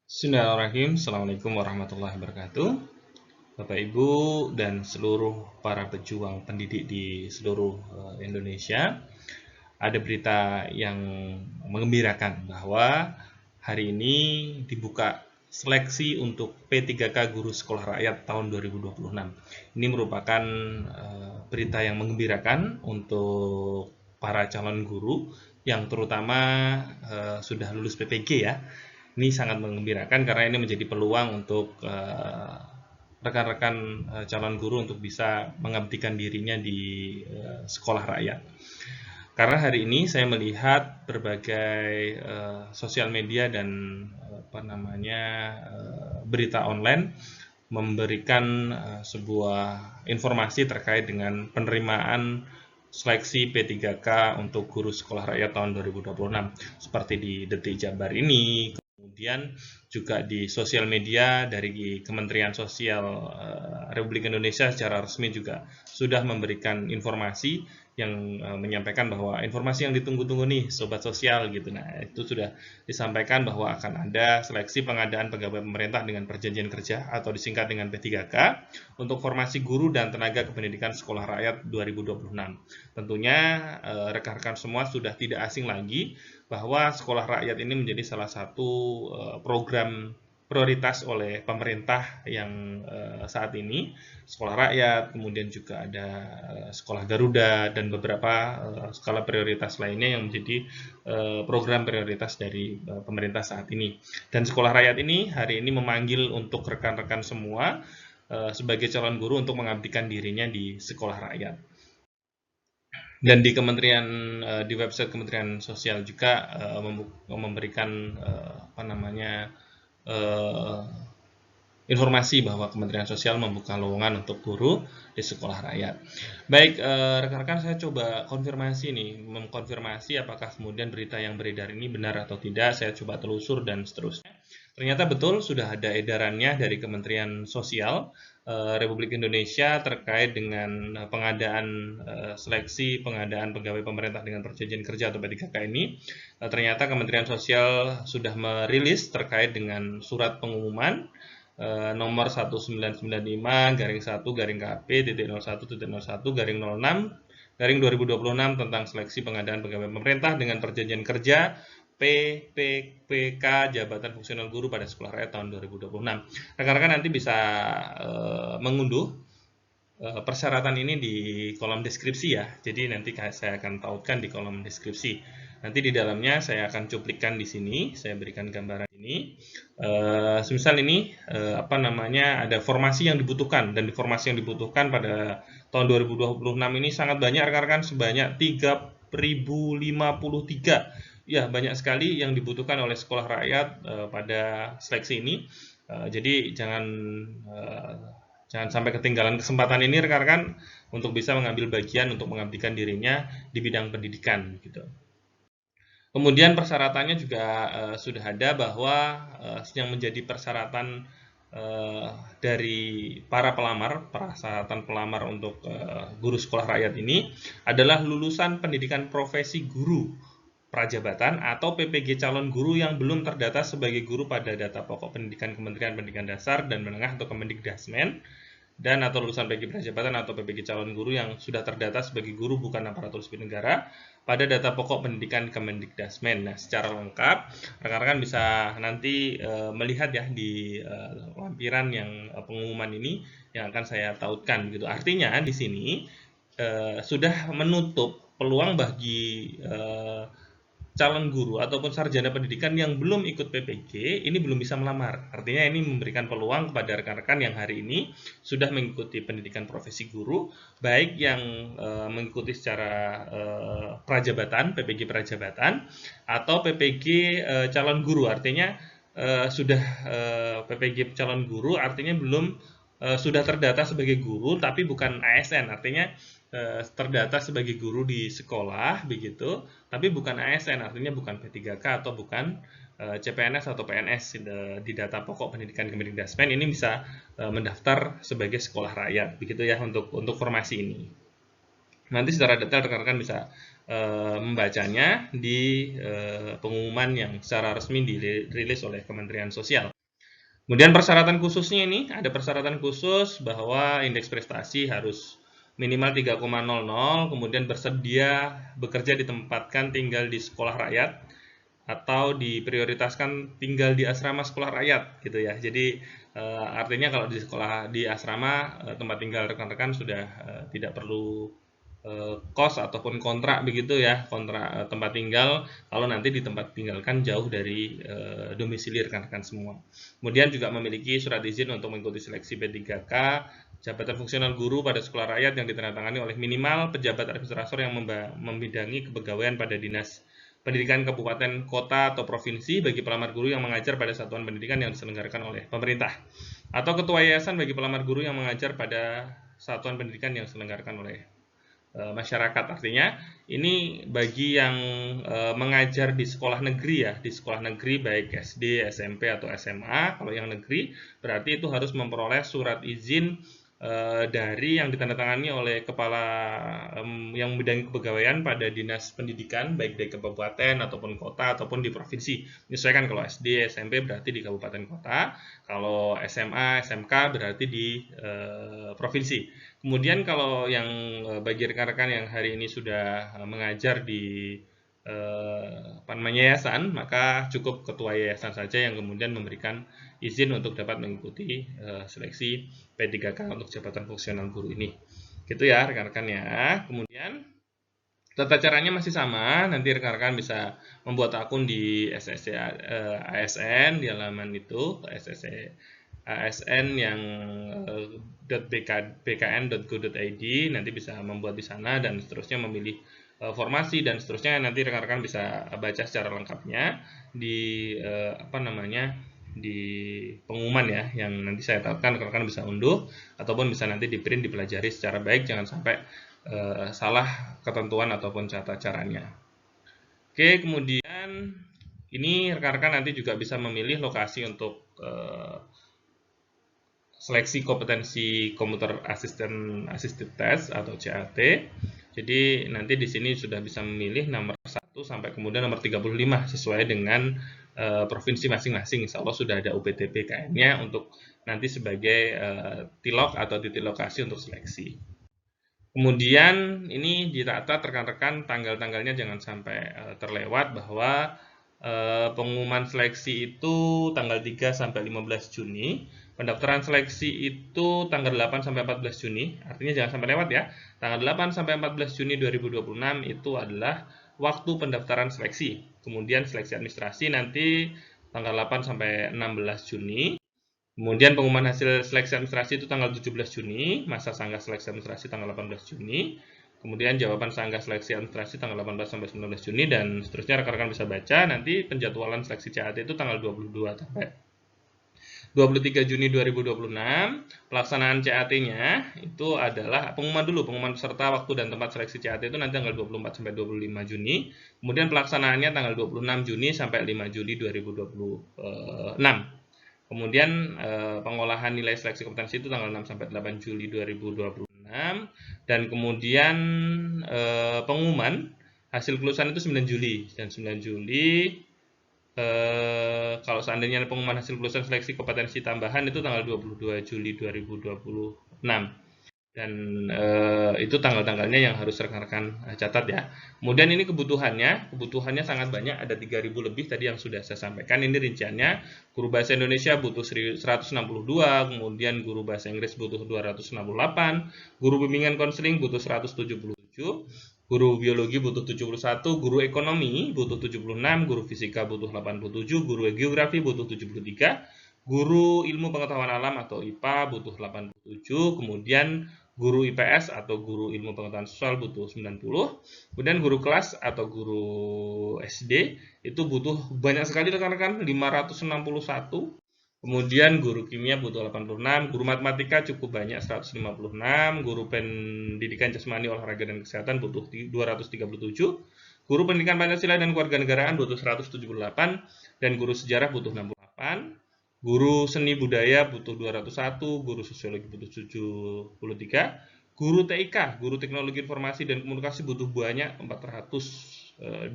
Bismillahirrahmanirrahim. Assalamualaikum warahmatullahi wabarakatuh. Bapak Ibu dan seluruh para pejuang pendidik di seluruh Indonesia. Ada berita yang mengembirakan bahwa hari ini dibuka seleksi untuk P3K Guru Sekolah Rakyat tahun 2026. Ini merupakan berita yang mengembirakan untuk para calon guru yang terutama sudah lulus PPG ya. Ini sangat mengembirakan karena ini menjadi peluang untuk rekan-rekan calon guru untuk bisa mengabdikan dirinya di sekolah rakyat. Karena hari ini saya melihat berbagai sosial media dan berita online memberikan sebuah informasi terkait dengan penerimaan seleksi P3K untuk guru sekolah rakyat tahun 2026 seperti di Detik Jabar ini. Kemudian juga di sosial media dari Kementerian Sosial Republik Indonesia secara resmi juga sudah memberikan informasi yang menyampaikan bahwa informasi yang ditunggu-tunggu nih Sobat Sosial gitu. Nah, itu sudah disampaikan bahwa akan ada seleksi pengadaan pegawai pemerintah dengan perjanjian kerja atau disingkat dengan P3K untuk formasi guru dan tenaga kependidikan sekolah rakyat 2026. Tentunya rekan-rekan semua sudah tidak asing lagi bahwa sekolah rakyat ini menjadi salah satu program prioritas oleh pemerintah yang saat ini, sekolah rakyat, kemudian juga ada sekolah Garuda dan beberapa skala prioritas lainnya yang menjadi program prioritas dari pemerintah saat ini. Dan sekolah rakyat ini hari ini memanggil untuk rekan-rekan semua sebagai calon guru untuk mengabdikan dirinya di sekolah rakyat. Dan di di website Kementerian Sosial juga memberikan eh, informasi bahwa Kementerian Sosial membuka lowongan untuk guru di sekolah rakyat. Baik, rekan-rekan saya coba konfirmasi nih, mengkonfirmasi apakah kemudian berita yang beredar ini benar atau tidak, saya coba telusur dan seterusnya. Ternyata betul sudah ada edarannya dari Kementerian Sosial Republik Indonesia terkait dengan pengadaan seleksi pengadaan pegawai pemerintah dengan perjanjian kerja atau P3K ini. Ternyata Kementerian Sosial sudah merilis terkait dengan surat pengumuman nomor 1995 garing 1 garing KP titik 01 titik 01 garing 06 garing 2026 tentang seleksi pengadaan pegawai pemerintah dengan perjanjian kerja PPPK Jabatan Fungsional Guru pada Sekolah Rakyat tahun 2026. Rekan-rekan nanti bisa mengunduh persyaratan ini di kolom deskripsi ya. Jadi nanti saya akan tautkan di kolom deskripsi. Nanti di dalamnya saya akan cuplikan di sini. Saya berikan gambaran ini. Semisal ini ada formasi yang dibutuhkan dan formasi yang dibutuhkan pada tahun 2026 ini sangat banyak rekan-rekan, sebanyak 3053. Ya, banyak sekali yang dibutuhkan oleh sekolah rakyat pada seleksi ini. Jadi jangan sampai ketinggalan kesempatan ini rekan-rekan untuk bisa mengambil bagian untuk mengabdikan dirinya di bidang pendidikan gitu. Kemudian persyaratannya juga sudah ada bahwa yang menjadi persyaratan dari para pelamar, persyaratan pelamar untuk guru sekolah rakyat ini adalah lulusan pendidikan profesi guru prajabatan atau PPG calon guru yang belum terdata sebagai guru pada data pokok pendidikan Kementerian Pendidikan Dasar dan Menengah atau Kemendikdasmen, dan atau lulusan PPG prajabatan atau PPG calon guru yang sudah terdata sebagai guru bukan aparatur sipil negara pada data pokok pendidikan Kemendikdasmen. Nah, secara lengkap rekan-rekan bisa nanti melihat ya di lampiran yang pengumuman ini yang akan saya tautkan gitu. Artinya di sini sudah menutup peluang bagi calon guru ataupun sarjana pendidikan yang belum ikut PPG ini belum bisa melamar. Artinya ini memberikan peluang kepada rekan-rekan yang hari ini sudah mengikuti pendidikan profesi guru, baik yang mengikuti secara prajabatan, PPG prajabatan, atau PPG calon guru. Artinya sudah PPG calon guru artinya belum sudah terdata sebagai guru tapi bukan ASN. Artinya terdata sebagai guru di sekolah begitu, tapi bukan ASN, artinya bukan P3K atau bukan CPNS atau PNS di data pokok pendidikan Kemendikdasmen ini bisa mendaftar sebagai sekolah rakyat begitu ya untuk formasi ini. Nanti secara detail rekan-rekan bisa membacanya di pengumuman yang secara resmi dirilis oleh Kementerian Sosial. Kemudian persyaratan khususnya ini, ada persyaratan khusus bahwa indeks prestasi harus minimal 3,00, kemudian bersedia bekerja ditempatkan tinggal di sekolah rakyat, atau diprioritaskan tinggal di asrama sekolah rakyat gitu ya. Jadi artinya kalau di sekolah di asrama tempat tinggal rekan-rekan sudah tidak perlu kos ataupun kontrak begitu ya, kontrak tempat tinggal kalau nanti di tempat tinggalkan jauh dari domisili rekan-rekan semua. Kemudian juga memiliki surat izin untuk mengikuti seleksi P3K jabatan fungsional guru pada sekolah rakyat yang ditandatangani oleh minimal pejabat administrator yang membidangi kepegawaian pada dinas pendidikan kabupaten, kota, atau provinsi bagi pelamar guru yang mengajar pada satuan pendidikan yang diselenggarakan oleh pemerintah, atau ketua yayasan bagi pelamar guru yang mengajar pada satuan pendidikan yang diselenggarakan oleh masyarakat. Artinya ini bagi yang mengajar di sekolah negeri ya, di sekolah negeri baik SD, SMP, atau SMA. Kalau yang negeri berarti itu harus memperoleh surat izin dari yang ditandatangani oleh kepala yang membidangi kepegawaian pada dinas pendidikan baik di kabupaten ataupun kota ataupun di provinsi. Menyesuaikan kalau SD, SMP berarti di kabupaten kota, kalau SMA, SMK berarti di provinsi. Kemudian kalau yang bagi rekan-rekan yang hari ini sudah mengajar di yayasan, maka cukup ketua yayasan saja yang kemudian memberikan izin untuk dapat mengikuti seleksi P3K untuk jabatan fungsional guru ini. Gitu ya rekan-rekan ya. Kemudian tata caranya masih sama, nanti rekan-rekan bisa membuat akun di SSC ASN di halaman itu, SSC ASN yang .bkn.go.id, nanti bisa membuat di sana dan seterusnya memilih formasi dan seterusnya. Nanti rekan-rekan bisa baca secara lengkapnya di di pengumuman ya, yang nanti saya tautkan rekan-rekan bisa unduh ataupun bisa nanti di print dipelajari secara baik, jangan sampai salah ketentuan ataupun tata caranya. Oke, kemudian ini rekan-rekan nanti juga bisa memilih lokasi untuk seleksi kompetensi Computer Assisted Test atau CAT. Jadi nanti di sini sudah bisa memilih nomor 1 sampai kemudian nomor 35 sesuai dengan provinsi masing-masing. Insya Allah sudah ada UPTPKN-nya untuk nanti sebagai tilok atau titik lokasi untuk seleksi. Kemudian ini ditata rekan-rekan tanggal-tanggalnya jangan sampai terlewat, bahwa pengumuman seleksi itu tanggal 3 sampai 15 Juni. Pendaftaran seleksi itu tanggal 8 sampai 14 Juni. Artinya jangan sampai lewat ya. Tanggal 8 sampai 14 Juni 2026 itu adalah waktu pendaftaran seleksi. Kemudian seleksi administrasi nanti tanggal 8 sampai 16 Juni. Kemudian pengumuman hasil seleksi administrasi itu tanggal 17 Juni, masa sanggah seleksi administrasi tanggal 18 Juni. Kemudian jawaban sanggah seleksi administrasi tanggal 18 sampai 19 Juni dan seterusnya rekan-rekan bisa baca. Nanti penjadwalan seleksi CAT itu tanggal 22 sampai 23 Juni 2026. Pelaksanaan CAT-nya itu adalah pengumuman dulu, pengumuman peserta, waktu dan tempat seleksi CAT itu nanti tanggal 24 sampai 25 Juni. Kemudian pelaksanaannya tanggal 26 Juni sampai 5 Juli 2026. Kemudian pengolahan nilai seleksi kompetensi itu tanggal 6 sampai 8 Juli 2026. Dan kemudian pengumuman hasil kelulusan itu 9 Juli dan 9 Juli kalau seandainya pengumuman hasil kelulusan seleksi kompetensi tambahan itu tanggal 22 Juli 2026. Dan itu tanggal-tanggalnya yang harus rekan-rekan catat ya. Kemudian ini kebutuhannya sangat banyak, ada 3.000 lebih tadi yang sudah saya sampaikan. Ini rinciannya, guru bahasa Indonesia butuh 162, kemudian guru bahasa Inggris butuh 268, guru bimbingan konseling butuh 177, guru biologi butuh 71, guru ekonomi butuh 76, guru fisika butuh 87, guru geografi butuh 73, guru ilmu pengetahuan alam atau IPA butuh 87, kemudian guru IPS atau guru ilmu pengetahuan sosial butuh 90, kemudian guru kelas atau guru SD itu butuh banyak sekali rekan-rekan, 561, kemudian guru kimia butuh 86, guru matematika cukup banyak 156, guru pendidikan jasmani, olahraga dan kesehatan butuh 237, guru pendidikan Pancasila dan kewarganegaraan butuh 178, dan guru sejarah butuh 68, guru seni budaya butuh 201, guru sosiologi butuh 73, Guru TIK, guru Teknologi Informasi dan Komunikasi butuh banyak 402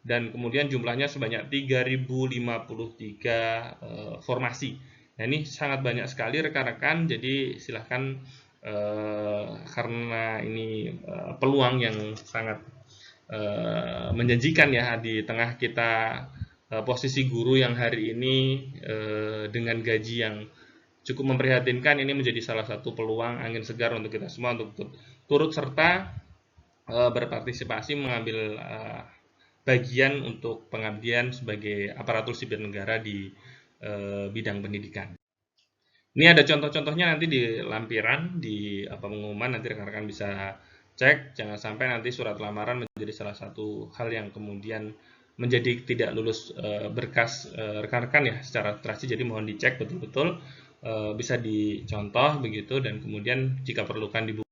dan kemudian jumlahnya sebanyak 3053 formasi. Nah, ini sangat banyak sekali rekan-rekan, jadi silahkan karena ini peluang yang sangat menjanjikan ya di tengah kita posisi guru yang hari ini dengan gaji yang cukup memprihatinkan. Ini menjadi salah satu peluang angin segar untuk kita semua untuk turut serta berpartisipasi mengambil bagian untuk pengabdian sebagai aparatur sipil negara di bidang pendidikan. Ini ada contoh-contohnya nanti di lampiran, di pengumuman, nanti rekan-rekan bisa cek. Jangan sampai nanti surat lamaran menjadi salah satu hal yang kemudian menjadi tidak lulus berkas rekan-rekan ya secara administrasi. Jadi mohon dicek betul-betul, bisa dicontoh begitu, dan kemudian jika perlukan dibuka